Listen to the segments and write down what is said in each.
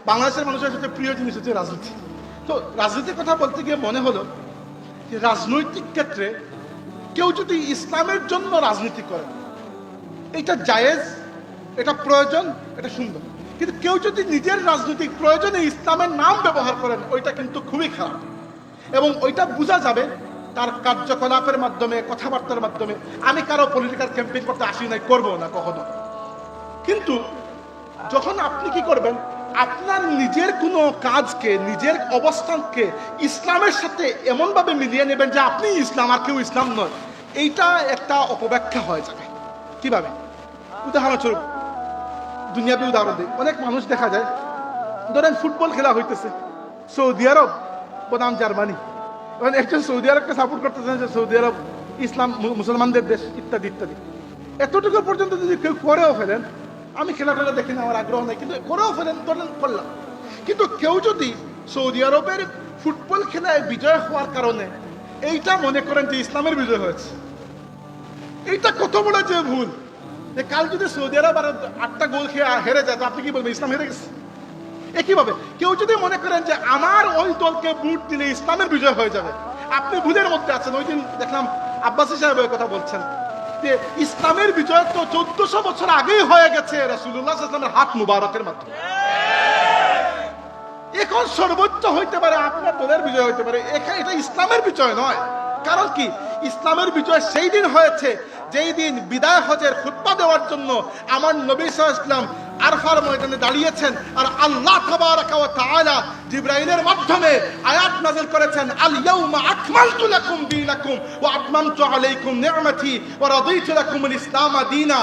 বাংলাদেশের মানুষের সাথে প্রিয় জিনিস হচ্ছে রাজনীতি। তো রাজনীতির কথা বলতে গিয়ে মনে হলো যে রাজনৈতিক ক্ষেত্রে কেউ যদি ইসলামের জন্য রাজনীতি করে এটা জায়েজ, এটা প্রয়োজন, এটা সুন্দর। কিন্তু কেউ যদি নিজের রাজনৈতিক প্রয়োজনে ইসলামের নাম ব্যবহার করেন ওইটা কিন্তু খুবই খারাপ, এবং ওইটা বোঝা যাবে তার কার্যকলাপের মাধ্যমে, কথাবার্তার মাধ্যমে। আমি কারো পলিটিক্যাল ক্যাম্পেইন করতে আসি নাই, করবো না কখনো। কিন্তু যখন আপনি কি করবেন, আপনার নিজের কোনো কাজকে, নিজের অবস্থানকে ইসলামের সাথে এমনভাবে মিলিয়ে নেবেন যে আপনি ইসলাম আর কেউ ইসলাম নয়, এইটা একটা অপব্যাখ্যা হয়ে যাবে। কিভাবে? উদাহরণস্বরূপ দুনিয়াবি উদাহরণ দিই। অনেক মানুষ দেখা যায়, ধরেন ফুটবল খেলা হইতেছে সৌদি আরব বনাম জার্মানি, এবং একজন সৌদি আরবকে সাপোর্ট করতেছেন যে সৌদি আরব ইসলাম মুসলমানদের দেশ ইত্যাদি ইত্যাদি। এতটুকু পর্যন্ত যদি কেউ করেও ফেলেন, আমি খেলাটা দেখি না, আমার আগ্রহ নেই, কিন্তু করেও ফেলেন, ধরেন করলাম। কিন্তু কেউ যদি সৌদি আরবের ফুটবল খেলায় বিজয় হওয়ার কারণে এইটা মনে করেন যে ইসলামের বিজয় হয়েছে, এইটা কত বড় যে ভুল। যে কাল যদি সৌদি আরব আর 8টা গোল খেয়ে হেরে যায়, তো আপনি কি বলবেন ইসলাম হেরে গেছে? একইভাবে কেউ যদি মনে করেন যে আমার ওই দলকে ভোট দিলে ইসলামের বিজয় হয়ে যাবে, আপনি ভুলের মধ্যে আছেন। ওই দিন দেখলাম আব্বাসী সাহেব ওই কথা বলছেন যে ইসলামের বিজয় তো 1400 বছর আগেই হয়ে গেছে রাসূলুল্লাহ সাল্লাল্লাহু আলাইহি ওয়াসাল্লামের হাত মুবারকের মাধ্যমে। এখন সর্বোচ্চ হইতে পারে আপনার দলের বিজয় হইতে পারে, এটা ইসলামের বিজয় নয়। কারণ কি? ইসলামের বিজয় সেই দিন হয়েছে যেই দিন বিদায় হজের খুতবা দেওয়ার জন্য আমার নবী সাল্লাল্লাহু আলাইহি ওয়াসাল্লাম আরফার ময়দানে দাঁড়িয়েছেন, আর আল্লাহ তাবারাকা ওয়া তাআলা জিবরাইলের মাধ্যমে আয়াত নাযিল করেছেন, আল ইয়াউমা আকমালতু লাকুম দীনাকুম ওয়া আতমামতু আলাইকুম নি'মাতি ওয়া রাদিতু লাকুমুল ইসলাম দীনা।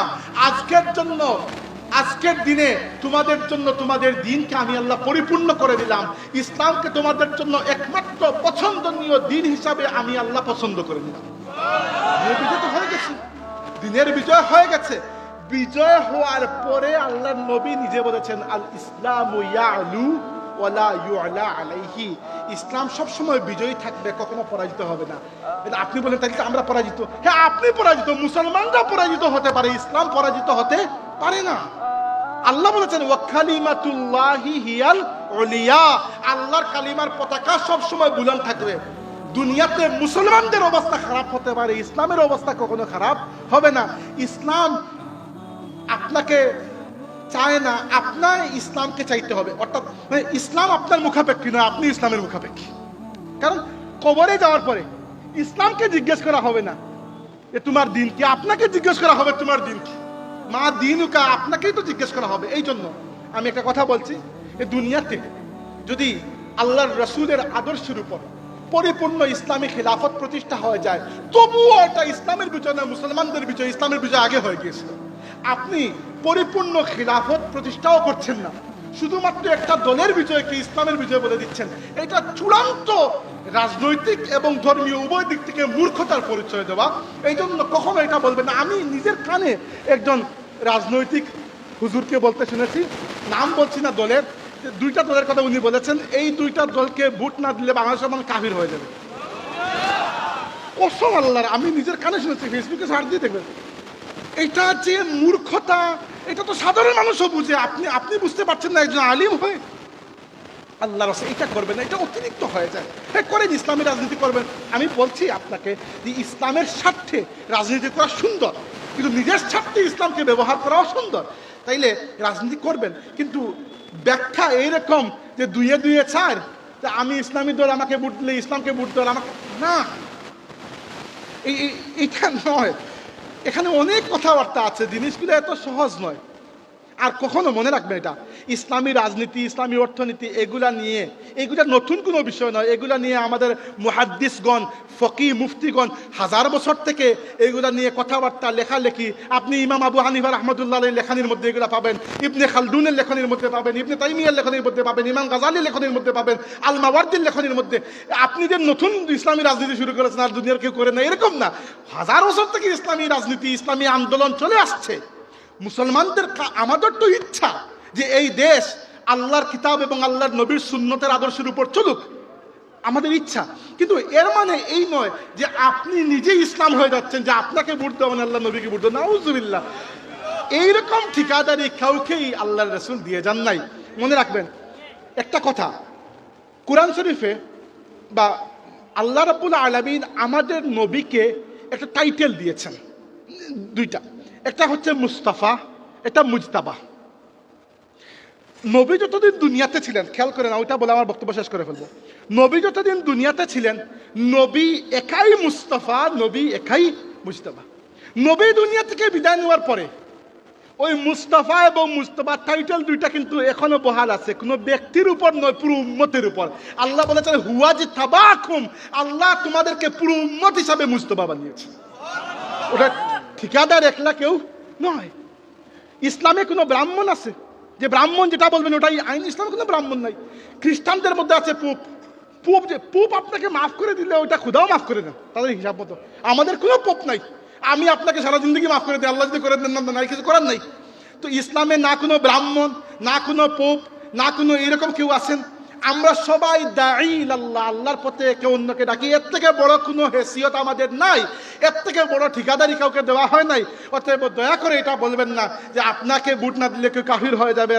আজকের দিনে তোমাদের জন্য তোমাদের দিনকে আমি আল্লাহ পরিপূর্ণ করে দিলাম, ইসলামকে তোমাদের জন্য একমাত্র পছন্দনীয় দিন হিসাবে আমি আল্লাহ পছন্দ করে নিলাম। বিজয় তো হয়ে গেছে, দিনের বিজয় হয়ে গেছে। বিজয় হওয়ার পরে আল্লাহর নবী নিজে বলেছেন, আল ইসলামু ইয়ালু ওয়ালা ইউলা আলাইহি। ইসলাম সবসময় বিজয়ী থাকবে, কখনো পরাজিত হবে না। আপনি বলেন তাহলে আমরা পরাজিত? হ্যাঁ, আপনি পরাজিত, মুসলমানরা পরাজিত হতে পারে, ইসলাম পরাজিত হতে পারে না। আল্লাহ বলেছেন ওয়া কালিমাতুল্লাহি হিয়াল উলিয়া, আল্লাহর কালিমার পতাকা সবসময় বুলন্দ থাকবে। দুনিয়াতে মুসলমানদের অবস্থা খারাপ হতে পারে, ইসলামের অবস্থা কখনো খারাপ হবে না। ইসলাম আপনাকে চায় না, আপনার ইসলামকে চাইতে হবে। অর্থাৎ ইসলাম আপনার মুখাপেক্ষী নয়, আপনি ইসলামের মুখাপেক্ষী। কারণ কবরে যাওয়ার পরে ইসলামকে জিজ্ঞেস করা হবে না যে তোমার দিন কি, আপনাকে জিজ্ঞেস করা হবে তোমার দিন কি। মা দিনুকা, আপনাকেই তো জিজ্ঞেস করা হবে। এই জন্য আমি একটা কথা বলছি, এই দুনিয়াতে যদি আল্লাহর রাসূলের আদর্শের উপর পরিপূর্ণ ইসলামী খিলাফত প্রতিষ্ঠা হয়ে যায়, তবুও এটা ইসলামের বিজয় না, মুসলমানদের বিজয়। ইসলামের বিজয় আগে হয়ে গিয়েছিল। আপনি পরিপূর্ণ খিলাফত প্রতিষ্ঠাও করছেন না, শুধুমাত্র একটা দলের বিজয়কে ইসলামের বিজয় বলে দিচ্ছেন। এটা চূড়ান্ত রাজনৈতিক এবং ধর্মীয় উভয় দিক থেকে মূর্খতার পরিচয় দেওয়া। এই জন্য কখনো এটা বলবেন না। আমি নিজের কানে একজন রাজনৈতিক হুজুরকে বলতে শুনেছি, নাম বলছি না দলের, 2টা দলের কথা উনি বলেছেন, এই 2টা দলকে ভোট না দিলে বাংলাদেশের মানুষ কাফির হয়ে যাবে। কসম আল্লাহর, আমি নিজের কানে শুনেছি, ফেসবুকে সার্চ দিয়ে দেখবেন। এটা যে মূর্খতা, এটা তো সাধারণ মানুষও বুঝে, আপনি বুঝতে পারছেন না একজন আলিম হয়ে। আল্লাহর রাসূল এটা করবেন না, এটা অতিরিক্ত হয়ে যায়। হ্যাঁ করেন, ইসলামী রাজনীতি করবেন। আমি বলছি আপনাকে যে ইসলামের স্বার্থে রাজনীতি করা সুন্দর, কিন্তু নিজের স্বার্থে ইসলামকে ব্যবহার করাও সুন্দর। তাইলে রাজনীতি করবেন, কিন্তু ব্যাখ্যা এইরকম যে 2-2 4, যে আমি ইসলামী দল, আমাকে ভোট দিলে ইসলামকে ভোট দল আমাকে না, এইটা নয়। এখানে অনেক কথাবার্তা আছে, জিনিসগুলো এত সহজ নয়। আর কখনো মনে রাখবেন, এটা ইসলামী রাজনীতি, ইসলামী অর্থনীতি, এগুলা নতুন কোনো বিষয় নয়। এগুলা নিয়ে আমাদের মুহাদ্দিসগণ, ফকি মুফতিগণ 1000 বছর থেকে এগুলা নিয়ে কথাবার্তা, লেখালেখি। আপনি ইমাম আবু হানিফা রাহমাতুল্লাহ আলাইহির লেখনীর মধ্যে এগুলা পাবেন, ইবনে খালদুনের লেখনীর মধ্যে পাবেন, ইবনে তাইমিয়ার লেখনীর মধ্যে পাবেন, ইমাম গাজালির লেখনীর মধ্যে পাবেন, আল মাওয়ার্দির লেখনীর মধ্যে। আপনি যে নতুন ইসলামী রাজনীতি শুরু করেছেন আর দুনিয়ার কেউ করে না, এরকম না। 1000 বছর থেকে ইসলামী রাজনীতি, ইসলামী আন্দোলন চলে আসছে। মুসলমানদের, আমাদের তো ইচ্ছা যে এই দেশ আল্লাহর কিতাব এবং আল্লাহর নবীর সুন্নতের আদর্শের উপর চলুক, আমাদের ইচ্ছা। কিন্তু এর মানে এই নয় যে আপনি নিজেই ইসলাম হয়ে যাচ্ছেন, যে আপনাকে ভোট দেওয়া মানে আল্লাহ নবীকে ভোট দেওয়া। নাউজুবিল্লাহ, এইরকম ঠিকাদারি কাউকেই আল্লাহর রাসূল দিয়ে যান নাই। মনে রাখবেন, একটা কথা, কোরআন শরীফে বা আল্লাহ রাব্বুল আলামিন আমাদের নবীকে একটা টাইটেল দিয়েছেন দুইটা, একটা হচ্ছে মুস্তাফা, এটা মুজতাবা। নবী যতদিন দুনিয়াতে ছিলেন, খেয়াল করে না, ওইটা বলে আমার বক্তব্য শেষ করে ফেলবো। নবী যতদিন দুনিয়াতে ছিলেন, নবী একাই মুস্তাফা, নবী একাই মুজতাবা। নবী দুনিয়া থেকে বিদায় নেওয়ার পরে ওই মুস্তাফা এবং মুস্তাফা টাইটেল দুইটা কিন্তু এখনো বহাল আছে, কোনো ব্যক্তির উপর নয়, পুরো উম্মতের উপর। আল্লাহ বলেছেন হুয়াজি তাবাকুম, আল্লাহ তোমাদেরকে পুরো উম্মত হিসাবে মুস্তাফা বানিয়েছে। ওটা ঠিকাদার একলা কেউ নয়। ইসলামে কোনো ব্রাহ্মণ আছে যে ব্রাহ্মণ যেটা বলবেন ওটাই আইন? ইসলামে কোনো ব্রাহ্মণ নাই। খ্রিস্টানদের মধ্যে আছে পুপ, পুপ যে পুপ আপনাকে মাফ করে দিলে ওইটা খুদাও মাফ করে দেন তাদের হিসাব মতো। আমাদের কোনো পোপ নাই, আমি আপনাকে সারা জিন্দগি মাফ করে দিই, আল্লাহ যদি করে দেন না, নাই কিছু করার নাই। তো ইসলামে না কোনো ব্রাহ্মণ, না কোনো পোপ, না কোনো এরকম কেউ আছেন। আমরা সবাই দাঈ ইলাল্লাহ, আল্লাহর পথে একে অন্যকে ডাকি। এর থেকে বড় কোনো হেসিয়ত আমাদের নাই, এর থেকে বড় ঠিকাদারি কাউকে দেওয়া হয় নাই। অতএব দয়া করে এটা বলবেন না যে আপনাকে ভোট না দিলে কেউ কাফির হয়ে যাবে।